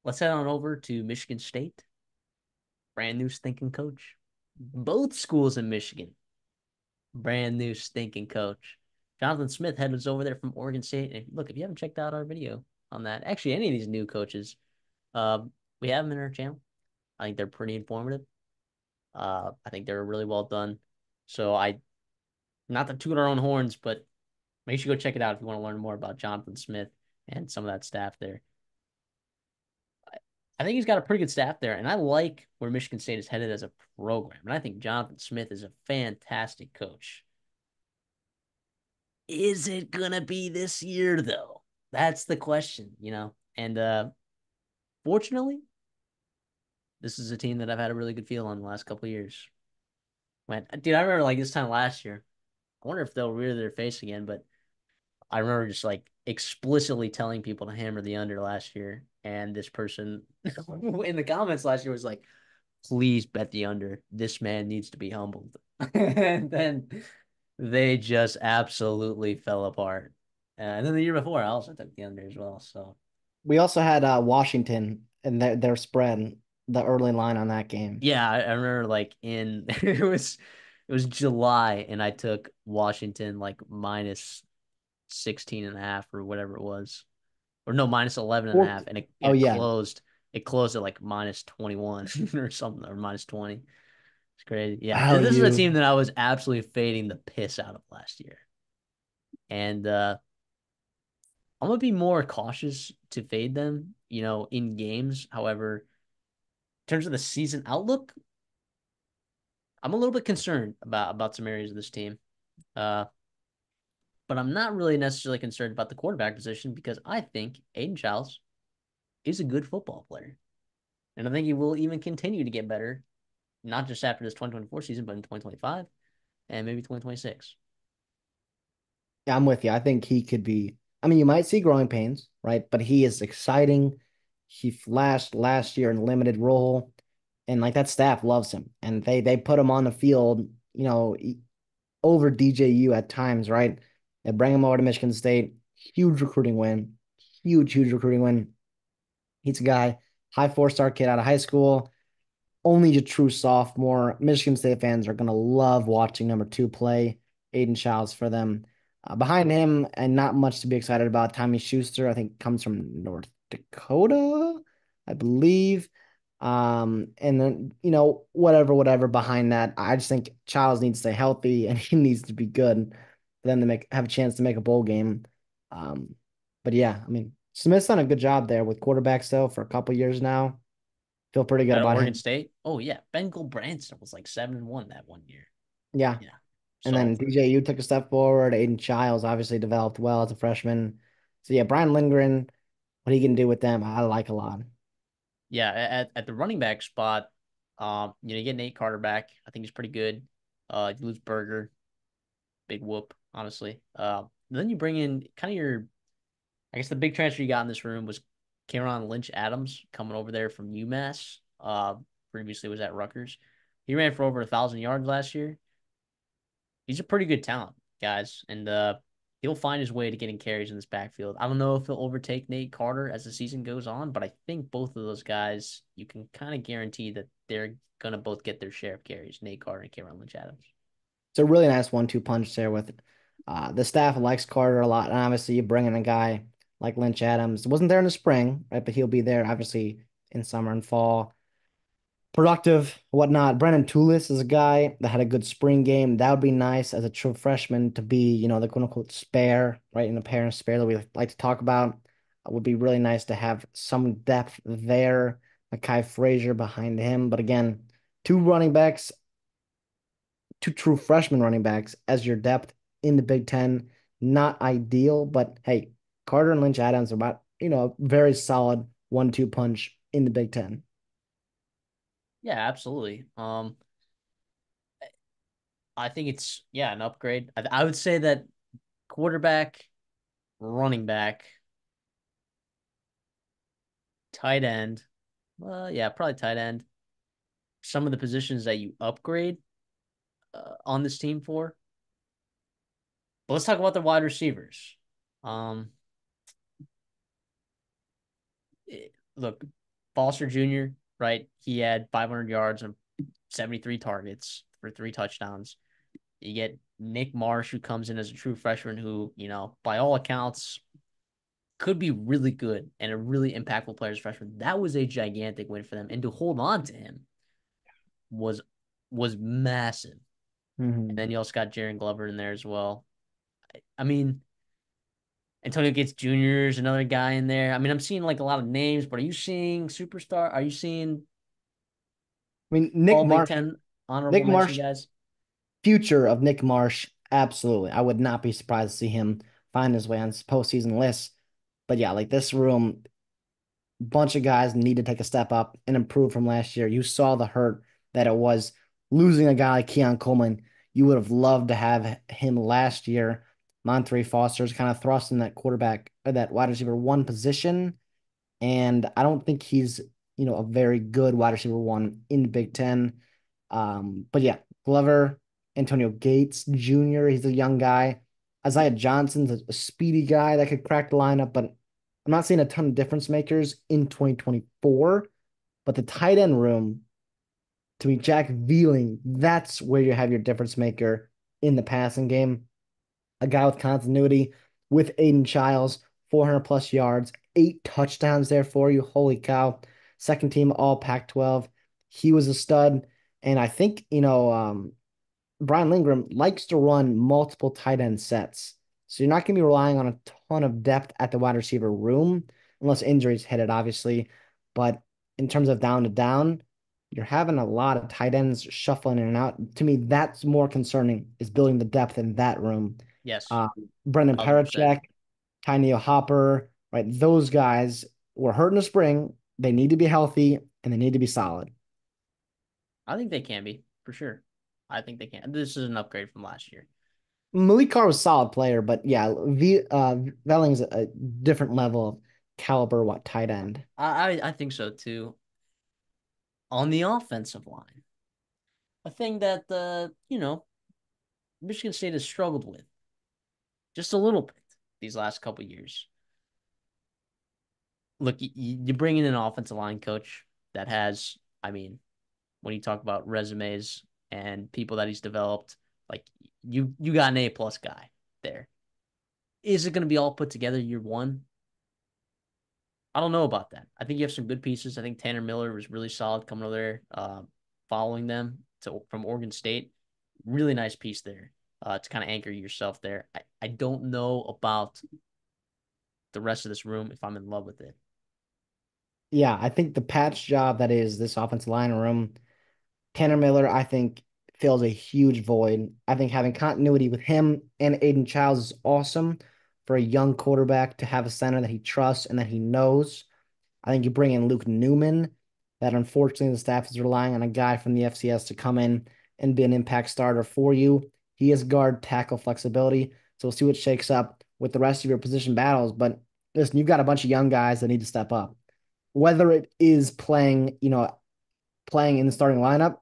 let's head on over to Michigan State. Brand new stinking coach. Both schools in Michigan. Brand new stinking coach. Jonathan Smith heads over there from Oregon State. And look, if you haven't checked out our video on that, actually any of these new coaches, uh, we have them in our channel. I think they're pretty informative. I think they're really well done. So not to toot our own horns, but make sure you go check it out if you want to learn more about Jonathan Smith and some of that staff there. I think he's got a pretty good staff there, and I like where Michigan State is headed as a program. And I think Jonathan Smith is a fantastic coach. Is it gonna be this year though? That's the question. And fortunately, this is a team that I've had a really good feel on the last couple of years. Dude, I remember like this time last year. I wonder if they'll rear their face again, but I remember just like explicitly telling people to hammer the under last year, and this person in the comments last year was like, "Please bet the under. This man needs to be humbled." And then they just absolutely fell apart. And then the year before, I also took the under as well. So We also had Washington and their spread, the early line on that game. yeah, I remember like in it was July, and I took Washington like minus 16 and a half or whatever it was. Or no, minus 11 and a Four, half, and it, oh it yeah. closed. It closed at like minus 21 or something, or minus 20. It's crazy. Yeah, Oh, this is a team you. that I was absolutely fading the piss out of last year. And I'm gonna be more cautious to fade them, in games. However, in terms of the season outlook, I'm a little bit concerned about some areas of this team. Uh, but I'm not really necessarily concerned about the quarterback position because I think Aiden Childs is a good football player. And I think he will even continue to get better, not just after this 2024 season, but in 2025 and maybe 2026. Yeah, I'm with you. I think he could be. I mean, you might see growing pains, right? But he is exciting. He flashed last year in limited role, and like that staff loves him, and they put him on the field, over DJU at times, right? They bring him over to Michigan State. Huge recruiting win. Huge recruiting win. He's a guy, high four-star kid out of high school, only a true sophomore. Michigan State fans are gonna love watching number two play. Aiden Childs for them. Behind him, and not much to be excited about. Tommy Schuster, I think, comes from North Dakota, I believe. And then whatever behind that. I just think Childs needs to stay healthy and he needs to be good for them to have a chance to make a bowl game. Um, but yeah, I mean, Smith's done a good job there with quarterbacks though for a couple years now. Feel pretty good At about Oregon him. State, oh yeah, Ben Branson was like 7-1 that one year. Yeah. Yeah. And So then DJU took a step forward. Aiden Childs obviously developed well as a freshman. So yeah, Brian Lindgren, what he can do with them, I like a lot. yeah, at the running back spot, you get Nate Carter back. I think he's pretty good. You lose Berger, big whoop, honestly. Then you bring in kind of I guess the big transfer you got in this room was Cameron Lynch Adams coming over there from UMass. Previously was at Rutgers. He ran for over 1,000 yards last year. He's a pretty good talent, guys, and he'll find his way to getting carries in this backfield. I don't know if he'll overtake Nate Carter as the season goes on, but I think both of those guys, you can kind of guarantee that they're gonna both get their share of carries. Nate Carter and Cameron Lynch Adams. It's a really nice 1-2 punch there with the staff likes Carter a lot. And obviously you bring in a guy like Lynch Adams. Wasn't there in the spring, right? But he'll be there obviously in summer and fall. Productive, whatnot. Brennan Toulis is a guy that had a good spring game. That would be nice as a true freshman to be, the quote unquote spare, right? In the parent spare that we like to talk about. It would be really nice to have some depth there. Kai Frazier behind him. But again, two running backs, two true freshman running backs as your depth in the Big Ten. Not ideal, but hey, Carter and Lynch Adams are about, very solid 1-2 punch in the Big Ten. Yeah, absolutely. I think it's an upgrade. I would say that quarterback, running back, tight end. Yeah, probably tight end. Some of the positions that you upgrade on this team for. But let's talk about the wide receivers. Um, Look, Foster Jr., right? He had 500 yards and 73 targets for 3 touchdowns. You get Nick Marsh, who comes in as a true freshman, who, by all accounts, could be really good and a really impactful player as a freshman. That was a gigantic win for them. And to hold on to him was was massive. And Mhm. then you also got Jaron Glover in there as well. I mean, Antonio Gates Jr. is another guy in there. I mean, I'm seeing like a lot of names, but are you seeing superstar? Are you seeing I mean, all Big Ten honorable Nick mention Marsh, guys? future of Nick Marsh, absolutely. I would not be surprised to see him find his way on this postseason list. But yeah, like this room, bunch of guys need to take a step up and improve from last year. You saw the hurt that it was losing a guy like Keon Coleman. You would have loved to have him last year. Montre Foster's kind of thrust in that quarterback or that wide receiver one position. And I don't think he's, a very good wide receiver one in the Big Ten. But yeah, Glover, Antonio Gates Jr., he's a young guy. Isaiah Johnson's a speedy guy that could crack the lineup, but I'm not seeing a ton of difference makers in 2024. But the tight end room, to me, Jack Vealing, that's where you have your difference maker in the passing game. A guy with continuity with Aiden Childs, 400 plus yards, 8 touchdowns there for you. Holy cow. Second team all Pac 12. He was a stud. And I think, Brian Lindgren likes to run multiple tight end sets. So you're not going to be relying on a ton of depth at the wide receiver room, unless injuries hit it, obviously. But in terms of down to down, you're having a lot of tight ends shuffling in and out. To me, that's more concerning, is building the depth in that room. Yes, Um, Brendan 1,000%. Parachek, Tiny Hopper, right? Those guys were hurt in the spring. They need to be healthy and they need to be solid. I think they can be for sure. I think they can. This is an upgrade from last year. Malik Carr was a solid player, but yeah, Velling's a different level of caliber, what tight end. I think so too. On the offensive line, a thing that Michigan State has struggled with just a little bit these last couple years. Look, you bring in an offensive line coach that has, I mean, when you talk about resumes and people that he's developed, like you got an A+ guy there. Is it going to be all put together year one? I don't know about that. I think you have some good pieces. I think Tanner Miller was really solid coming over there, following them from Oregon State. Really nice piece there to kind of anchor yourself there. I don't know about the rest of this room if I'm in love with it. Yeah, I think the patch job that is this offensive line room, Tanner Miller, I think fills a huge void. I think having continuity with him and Aiden Childs is awesome for a young quarterback to have a center that he trusts and that he knows. I think you bring in Luke Newman, that unfortunately the staff is relying on a guy from the FCS to come in and be an impact starter for you. He has guard tackle flexibility. So we'll see what shakes up with the rest of your position battles. But listen, you've got a bunch of young guys that need to step up. Whether it is playing in the starting lineup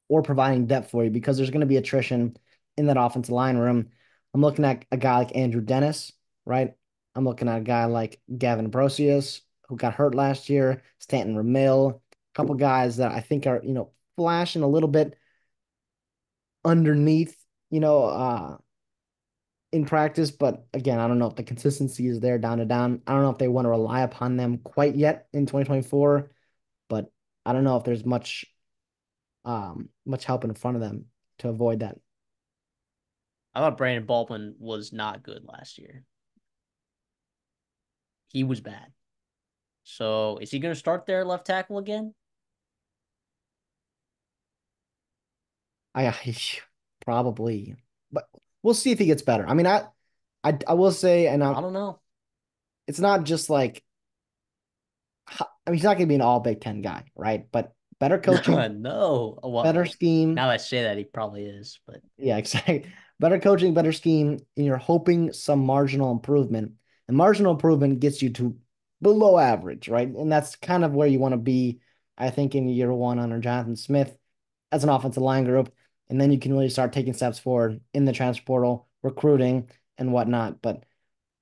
or providing depth for you, because there's going to be attrition in that offensive line room. I'm looking at a guy like Andrew Dennis, right? I'm looking at a guy like Gavin Brosius, who got hurt last year, Stanton Ramil, a couple guys that I think are, flashing a little bit underneath, in practice. But again, I don't know if the consistency is there down to down. I don't know if they want to rely upon them quite yet in 2024, but I don't know if there's much help in front of them to avoid that. I thought Brandon Baldwin was not good last year. He was bad. So is he going to start there left tackle again? I probably, but we'll see if he gets better. I mean, I will say, and I don't know. it's not just like, I mean, he's not going to be an all Big Ten guy, right? But better coaching, No. better Well, scheme. now that I say that, he probably is. But Yeah, exactly. Better coaching, better scheme, and you're hoping some marginal improvement. And marginal improvement gets you to below average, right? And that's kind of where you want to be, I think, in year one under Jonathan Smith as an offensive line group. And then you can really start taking steps forward in the transfer portal, recruiting, and whatnot. But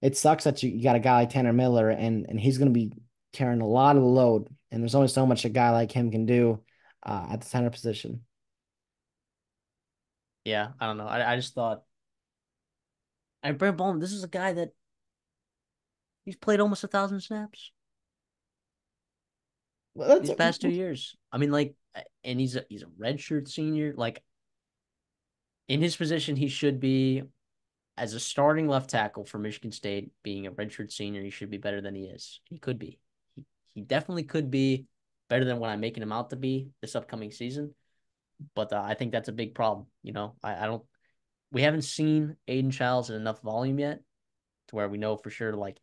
it sucks that you got a guy like Tanner Miller, and he's going to be carrying a lot of the load And there's only so much a guy like him can do at the center position. Yeah, I don't know. I just thought, Brent Bowman, this is a guy that he's played almost 1,000 snaps Well, that's these past 2 years. I mean, like, and he's a redshirt senior. Like, in his position, he should be as a starting left tackle for Michigan State, being a redshirt senior. He should be better than he is. He could be. He definitely could be better than what I'm making him out to be this upcoming season. But I think that's a big problem. I don't. We haven't seen Aiden Childs in enough volume yet to where we know for sure like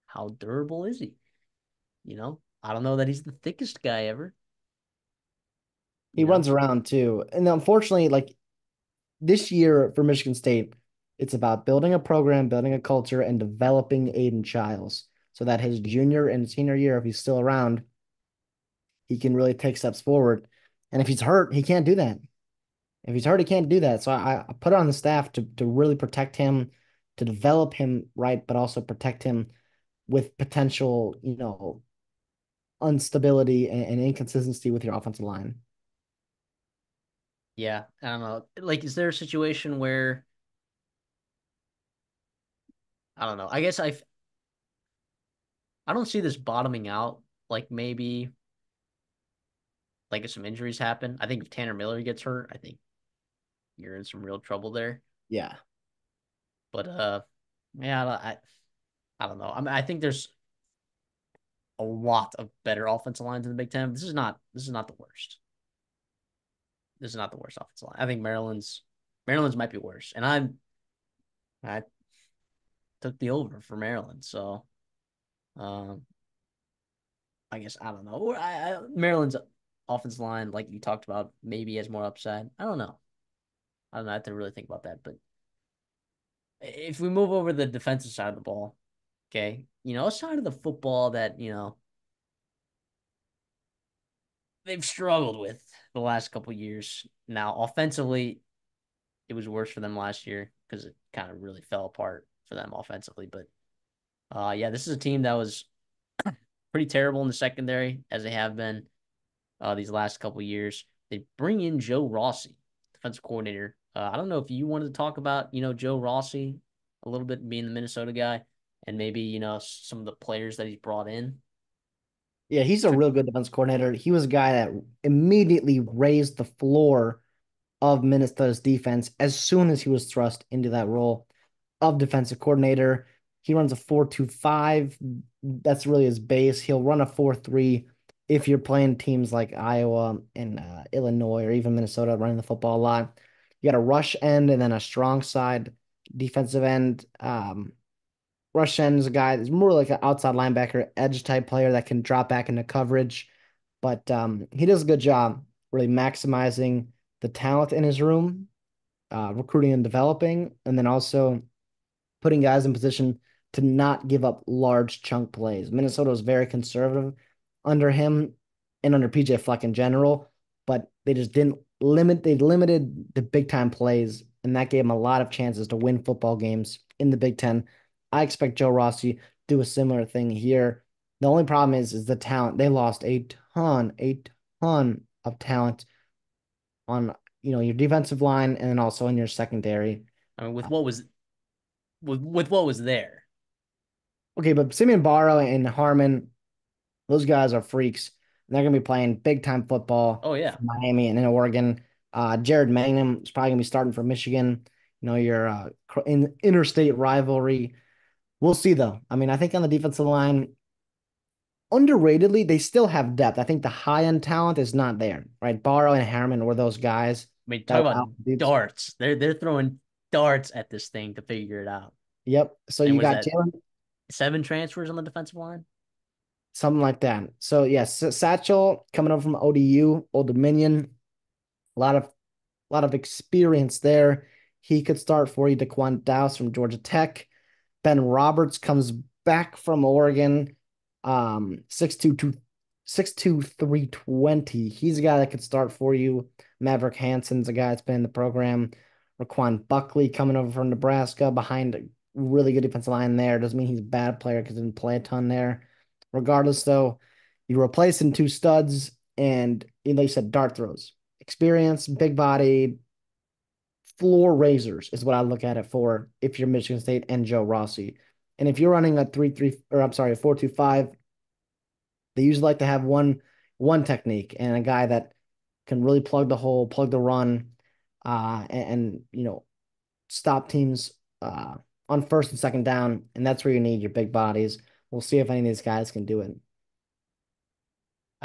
how durable is he. I don't know that he's the thickest guy ever. he You know, runs around too. And unfortunately, like this year for Michigan State, it's about building a program, building a culture, and developing Aiden Childs so that his junior and senior year, if he's still around, he can really take steps forward. And if he's hurt, he can't do that. If he's hurt, he can't do that. So I put it on the staff to really protect him, to develop him right, but also protect him with potential, instability and inconsistency with your offensive line. yeah, I don't know. Like, is there a situation where I don't know? I don't see this bottoming out. Like maybe like if some injuries happen. I think if Tanner Miller gets hurt, I think you're in some real trouble there. Yeah. But yeah, I don't know. I mean, I think there's a lot of better offensive lines in the Big Ten. This is not the worst. This is not the worst offensive line. I think Maryland's might be worse. And I took the over for Maryland, so um I guess I don't know. Maryland's offensive line, like you talked about, maybe has more upside. I don't know. I don't know. I have to really think about that. But if we move over the defensive side of the ball, okay, a side of the football that they've struggled with the last couple of years. Now, offensively, it was worse for them last year because it kind of really fell apart for them offensively. But yeah, this is a team that was pretty terrible in the secondary as they have been these last couple of years. They bring in Joe Rossi, defensive coordinator. I don't know if you wanted to talk about Joe Rossi a little bit, being the Minnesota guy, and maybe some of the players that he's brought in. Yeah, he's a real good defense coordinator. He was a guy that immediately raised the floor of Minnesota's defense as soon as he was thrust into that role of defensive coordinator. He runs a 4-2-5. That's really his base. He'll run a 4-3 if you're playing teams like Iowa and Illinois or even Minnesota running the football a lot. You got a rush end and then a strong side defensive end. Rush end is a guy that's more like an outside linebacker, edge type player that can drop back into coverage. But he does a good job really maximizing the talent in his room, recruiting and developing, and then also putting guys in position to not give up large chunk plays. Minnesota was very conservative under him and under PJ Fleck in general, but they just didn't they limited the big time plays, and that gave them a lot of chances to win football games in the Big Ten. I expect Joe Rossi to do a similar thing here. The only problem is the talent. They lost a ton of talent on your defensive line and then also in your secondary. I mean, with what was there. Okay, but Simeon Barrow and Harmon, those guys are freaks. And they're going to be playing big time football Oh yeah, for Miami and in Oregon. Jared Mangham is probably going to be starting for Michigan. Your interstate rivalry. We'll see, though. I mean, I think on the defensive line, underratedly, they still have depth. I think the high end talent is not there, right? Barrow and Harmon were those guys I mean, that talk were about out dudes. darts. They're throwing darts at this thing to figure it out. Yep. So And you was got that Jalen, 7 transfers on the defensive line? something like that. So yes, Satchel coming over from ODU, Old Dominion, a lot of experience there. He could start for you. Daquan Dowse from Georgia Tech. Ben Roberts comes back from Oregon. 6'2", 320. He's a guy that could start for you. Maverick Hansen's a guy that's been in the program. Raquan Buckley coming over from Nebraska behind a really good defensive line there. Doesn't mean he's a bad player because he didn't play a ton there. Regardless, though, You're replacing two studs, and you said dart throws. Experience, big body, floor raisers is what I look at it for if you're Michigan State and Joe Rossi. And if you're running a 3-3, or I'm sorry, a 4-2-5, they usually like to have one technique and a guy that can really plug the hole, plug the run, and stop teams on first and second down. And that's where you need your big bodies. We'll see if any of these guys can do it.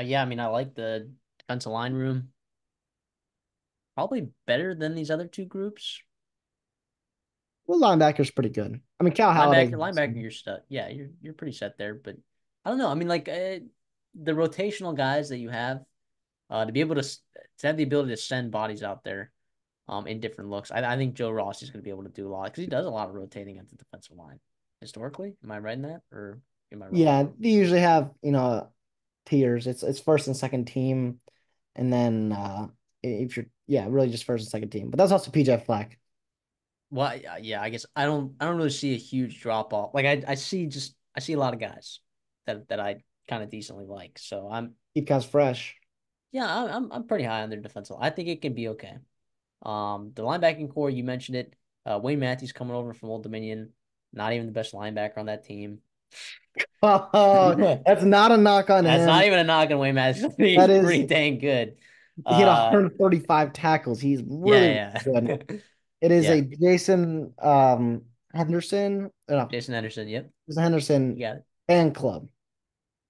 Yeah, I mean, I like the defensive line room. Probably better than these other two groups. Well, linebacker's pretty good. I mean, Cal Halliday. Linebacker, you're set. Yeah, you're pretty set there. But I don't know. I mean, like the rotational guys that you have, to be able to have the ability to send bodies out there, in different looks. I think Joe Ross is going to be able to do a lot because he does a lot of rotating at the defensive line. Historically, am I right in that, or am I wrong? Yeah, they usually have, tiers. It's first and second team, and then if you're really just first and second team. But that's also PJ Fleck. Well, yeah, I guess I don't really see a huge drop off. Like I see a lot of guys that I kind of decently like. So Keep guys fresh. yeah, I'm pretty high on their defensive. I think it can be okay. The linebacking core, you mentioned it. Wayne Matthews coming over from Old Dominion, not even the best linebacker on that team. Oh, that's not a knock on That's not him. even a knock on Wayne Matthews. I think That he's is, pretty dang good. he had Uh, 135 tackles. He's really yeah, good. yeah, It is yeah. a Jason Henderson, no, Jason Anderson. Yep, Jason you Henderson got it. fan club.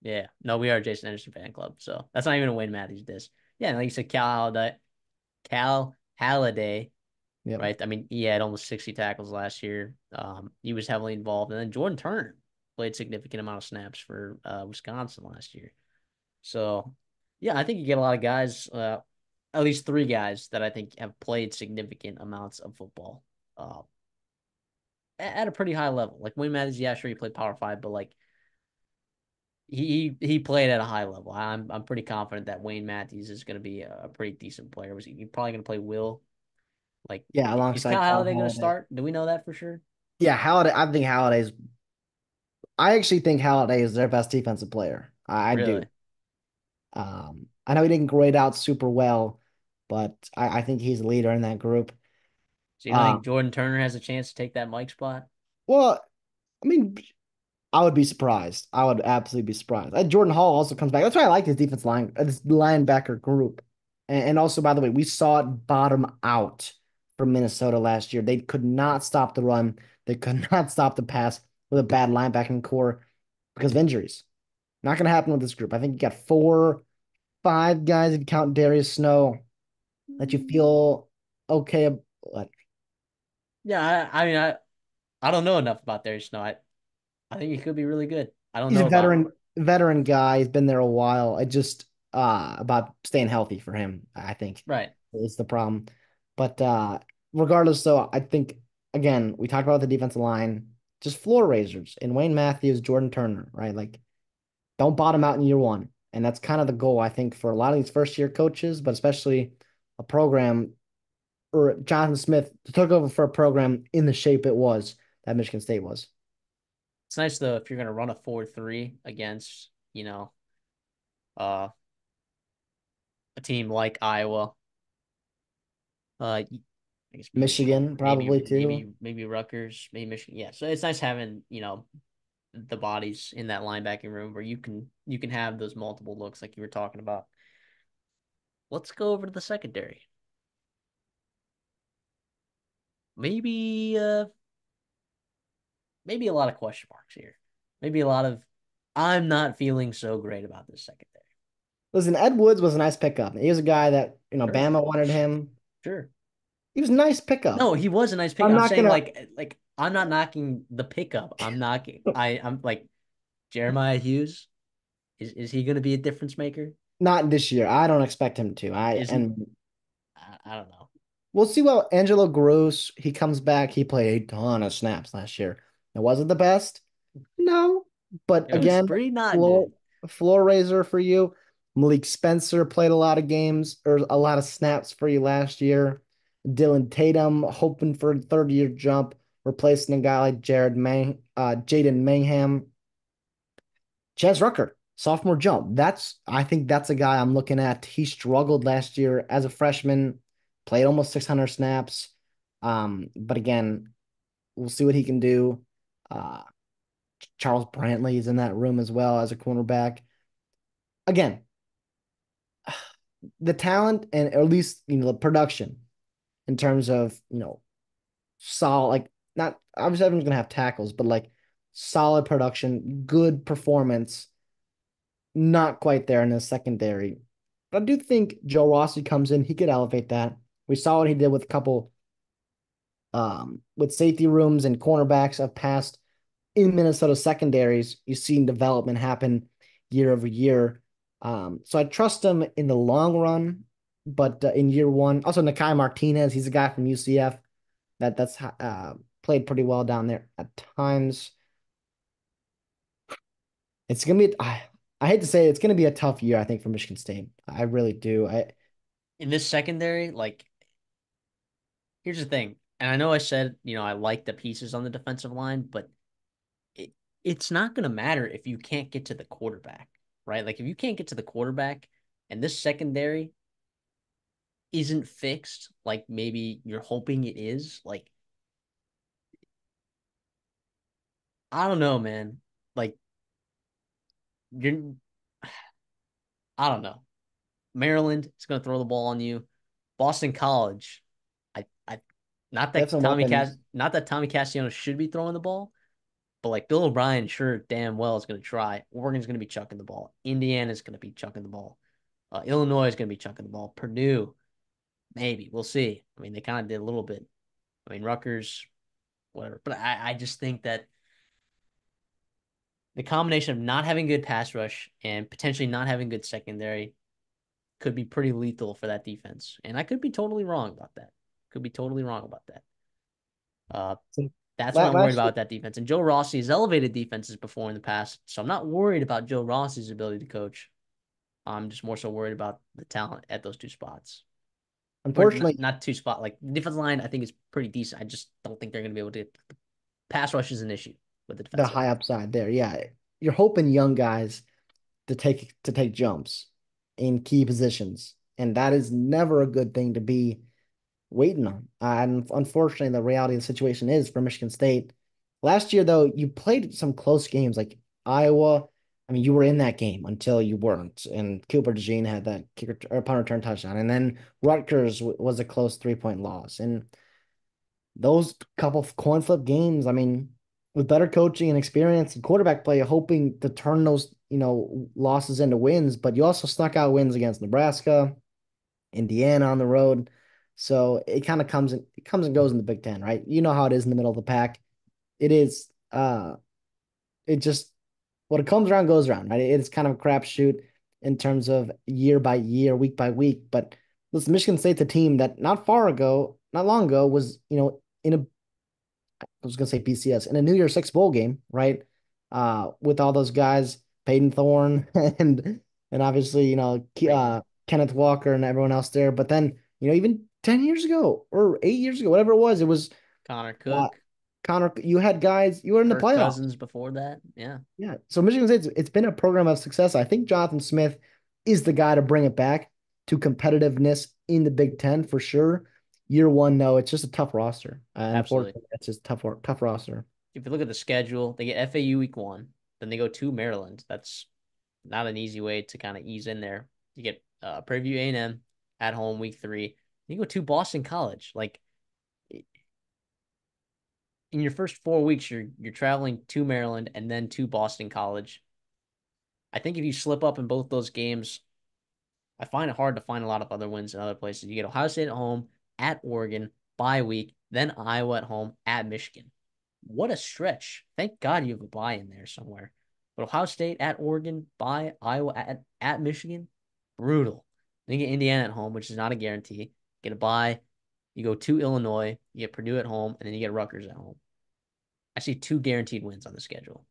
Yeah, no, we are a Jason Anderson fan club, so that's not even a Wayne Matthews diss. Yeah, and like you said, Cal Halliday, Yep. right? I mean, he had almost 60 tackles last year. He was heavily involved, and then Jordan Turner played significant amount of snaps for Wisconsin last year. So, yeah, I think you get a lot of guys, at least three guys that I think have played significant amounts of football, uh, at a pretty high level. Like Wayne Matthews, yeah, sure, he played Power Five, but like he played at a high level. I'm pretty confident that Wayne Matthews is going to be a pretty decent player. Was he probably going to play Will? Like, Yeah, is Kyle alongside Cal Halliday going to Halliday. start? Do we know that for sure? Yeah, Halliday. I actually think Halliday is their best defensive player. I do. Really? I know he didn't grade out super well, but I think he's a leader in that group. So you don't Uh, think Jordan Turner has a chance to take that Mike spot? well, I mean, I would be surprised. I would absolutely be surprised. Jordan Hall also comes back. That's why I like this linebacker group. And also, by the way, we saw it bottom out from Minnesota last year. They could not stop the run. They could not stop the pass with a bad linebacking core because of injuries. Not going to happen with this group. I think you got 4, 5 guys if you count Darius Snow that you feel okay about. Yeah, I mean, I don't know enough about Darius Snow. I think he could be really good. I don't He's a know about veteran guy. He's been there a while. I just about staying healthy for him, I think right. is the problem. But regardless, though, I think again, we talked about the defensive line, just floor raisers and Wayne Matthews, Jordan Turner, right? Like don't bottom out in year one. And that's kind of the goal, I think, for a lot of these first year coaches, but especially a program or Jonathan Smith took over for a program in the shape it was that Michigan State was. It's nice though if you're going to run a 4-3 against uh a team like Iowa. I guess Michigan, probably too. maybe Rutgers, maybe Michigan. Yeah, so it's nice having the bodies in that linebacking room where you can have those multiple looks like you were talking about. Let's go over to the secondary. Maybe maybe a lot of question marks here. Maybe a lot of I'm not feeling so great about this secondary. Listen, Ed Woods was a nice pickup. He was a guy that, Sure, Bama wanted him. sure. He was a nice pickup. No, he was a nice pick. I'm I'm not saying gonna like I'm not knocking the pickup. I'm knocking I'm like Jeremiah Hughes. Is he gonna be a difference maker? not this year. I don't expect him to. Isn't I don't know. We'll see what Angelo Gross, he comes back. He played a ton of snaps last year. It wasn't the best. No. But It was again, pretty not floor good. floor raiser for you. Malik Spencer played a lot of games or a lot of snaps for you last year. Dylan Tatum hoping for a third year jump, replacing a guy like Jaden Mayhem. Chaz Rucker. sophomore jump. I think that's a guy I'm looking at. He struggled last year as a freshman, played almost 600 snaps. But again, we'll see what he can do. Uh, Charles Brantley is in that room as well as a cornerback. Again, the talent and or at least the production in terms of solid, like, not obviously everyone's gonna have tackles, but like solid production, good performance, not quite there in the secondary. But I do think Joe Rossi comes in, he could elevate that. We saw what he did with a couple with safety rooms and cornerbacks of past in Minnesota secondaries. You've seen development happen year over year. So I trust him in the long run, but in year one, also Nakai Martinez, he's a guy from UCF that's played pretty well down there at times. It's gonna be I hate to say it, it's gonna be a tough year, I think, for Michigan State. I really do. I In this secondary, like, here's the thing. And I know I said, I like the pieces on the defensive line, but it, it's not going to matter if you can't get to the quarterback, right? Like, if you can't get to the quarterback and this secondary isn't fixed, like maybe you're hoping it is, like, I don't know, man. Like, you're, I don't know. Maryland is going to throw the ball on you. Boston College, I, not They have that some weapons. Not that Tommy Cassiano should be throwing the ball, but like Bill O'Brien, sure, damn well is going to try. Oregon's going to be chucking the ball. Indiana's going to be chucking the ball. Illinois is going to be chucking the ball. Purdue, maybe. We'll see. I mean, they kind of did a little bit. I mean, Rutgers, whatever. But I just think that the combination of not having good pass rush and potentially not having good secondary could be pretty lethal for that defense. And I could be totally wrong about that. Could be totally wrong about that. Uh, So that's what I'm worried last about year, with that defense. And Joe Rossi has elevated defenses before in the past, so I'm not worried about Joe Rossi's ability to coach. I'm just more so worried about the talent at those two spots, or unfortunately, not two spot. Like the defensive line, I think is pretty decent. I just don't think they're going to be able to. Pass rush is an issue with the the defensive high line. upside there. Yeah. You're hoping young guys to take jumps in key positions. And that is never a good thing to be waiting on. And unfortunately, the reality of the situation is for Michigan State. Last year, though, you played some close games like Iowa. I mean, you were in that game until you weren't. And Cooper DeJean had that kicker or punt return touchdown. And then Rutgers was a close 3-point loss. And those couple of coin flip games, I mean, with better coaching and experience and quarterback play, hoping to turn those, losses into wins, but you also snuck out wins against Nebraska, Indiana on the road. So it kind of comes and goes in the Big Ten, right? You know how it is in the middle of the pack. It is it just what it comes around goes around, right? It's kind of a crapshoot in terms of year by year, week by week. But listen, Michigan State's a team that not long ago, was, in a I was gonna say BCS in a New Year's Six bowl game, right? With all those guys, Peyton Thorne and obviously, Creighton, Kenneth Walker and everyone else there. But then, even 10 years ago or 8 years ago, whatever it was Connor uh, Cook, Connor, you had guys, you were in the Kirk playoffs. Cousins before that. Yeah, Yeah. So Michigan State's it's been a program of success. I think Jonathan Smith is the guy to bring it back to competitiveness in the Big Ten for sure. Year one, no, it's just a tough roster. absolutely. Unfortunately, it's just tough roster. If you look at the schedule, they get FAU week 1, then they go to Maryland. That's not an easy way to kind of ease in there. You get Preview A&M at home week 3. You go to Boston College. Like in your first 4 weeks, you're traveling to Maryland and then to Boston College. I think if you slip up in both those games, I find it hard to find a lot of other wins in other places. You get Ohio State at home, at Oregon, bye week, then Iowa at home, at Michigan. What a stretch. Thank God you have a bye in there somewhere. But Ohio State at Oregon, bye, Iowa at Michigan, brutal. Then you get Indiana at home, which is not a guarantee. Get a bye. You go to Illinois, you get Purdue at home, and then you get Rutgers at home. I see 2 guaranteed wins on the schedule.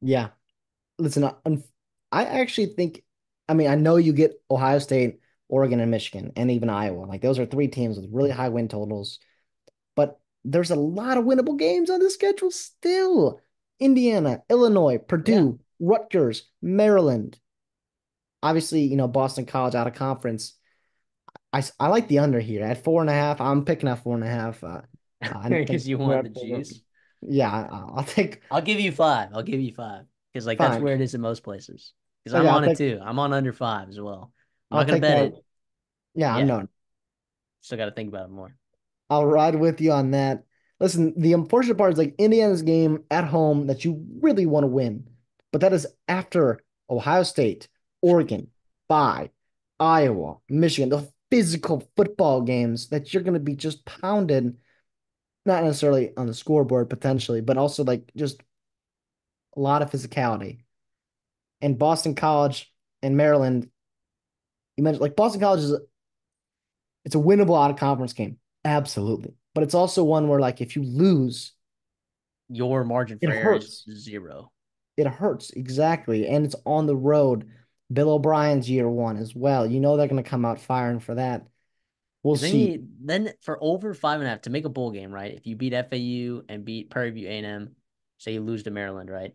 Yeah. Listen, I actually think, I mean, I know you get Ohio State, Oregon, and Michigan, and even Iowa. Like those are three teams with really high win totals. But there's a lot of winnable games on the schedule still. Indiana, Illinois, Yeah. Purdue. Rutgers, Maryland. Obviously, Boston College out of conference. I like the under here at 4.5. I'm picking up 4.5. I think because you want the juice. yeah, I'll take I'll give you five. I'll give you five because like that's fine. where it is in most places. Because Okay, I'm on it too. I'm on under five as well. I'm I'll not gonna take bet that. it. Yeah, I'm Yeah, known. still got to think about it more. I'll ride with you on that. Listen, the unfortunate part is like Indiana's game at home that you really want to win, but that is after Ohio State, Oregon, bye, Iowa, Michigan, the physical football games that you're going to be just pounded, not necessarily on the scoreboard potentially, but also like just a lot of physicality. And Boston College and Maryland, you mentioned like Boston College it's a winnable out of conference game. Absolutely. But it's also one where like if you lose, Your margin it for error is hurts. zero. It hurts exactly. And it's on the road. Bill O'Brien's year one as well. You know they're going to come out firing for that. We'll Because see. then for over 5.5 to make a bowl game, right? If you beat FAU and beat Prairie View A&M, say you lose to Maryland, right?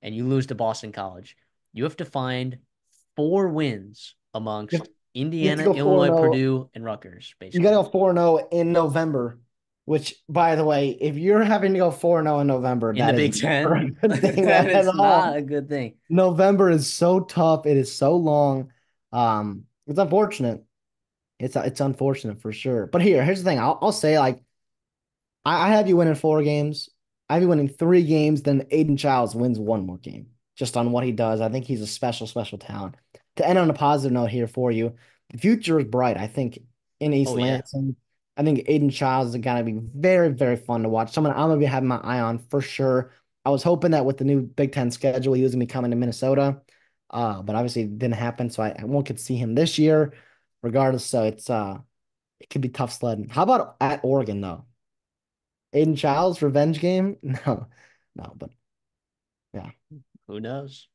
And you lose to Boston College, you have to find four wins You amongst have, you have to Indiana, go Illinois, 4-0. Purdue, and Rutgers, You got to basically. go 4-0 in November, which, by the way, if you're having to go 4-0 in November, In the that is Big not Ten, a good thing that at is not all. a good thing. November is so tough. It is so long. It's unfortunate. It's unfortunate for sure. But here's the thing. I'll say like I have you winning 4 games. I have you winning 3 games. Then Aiden Childs wins one more game just on what he does. I think he's a special, special talent. To end on a positive note here for you, the future is bright. I think in East Oh yeah. Lansing, I think Aiden Childs is going to be very, very fun to watch. Someone I'm going to be having my eye on for sure. I was hoping that with the new Big Ten schedule, he was going to be coming to Minnesota, but obviously it didn't happen. So I won't get to see him this year, regardless. So it could be tough sledding. How about at Oregon though? Aiden Childs revenge game? No, no, but yeah. Who knows?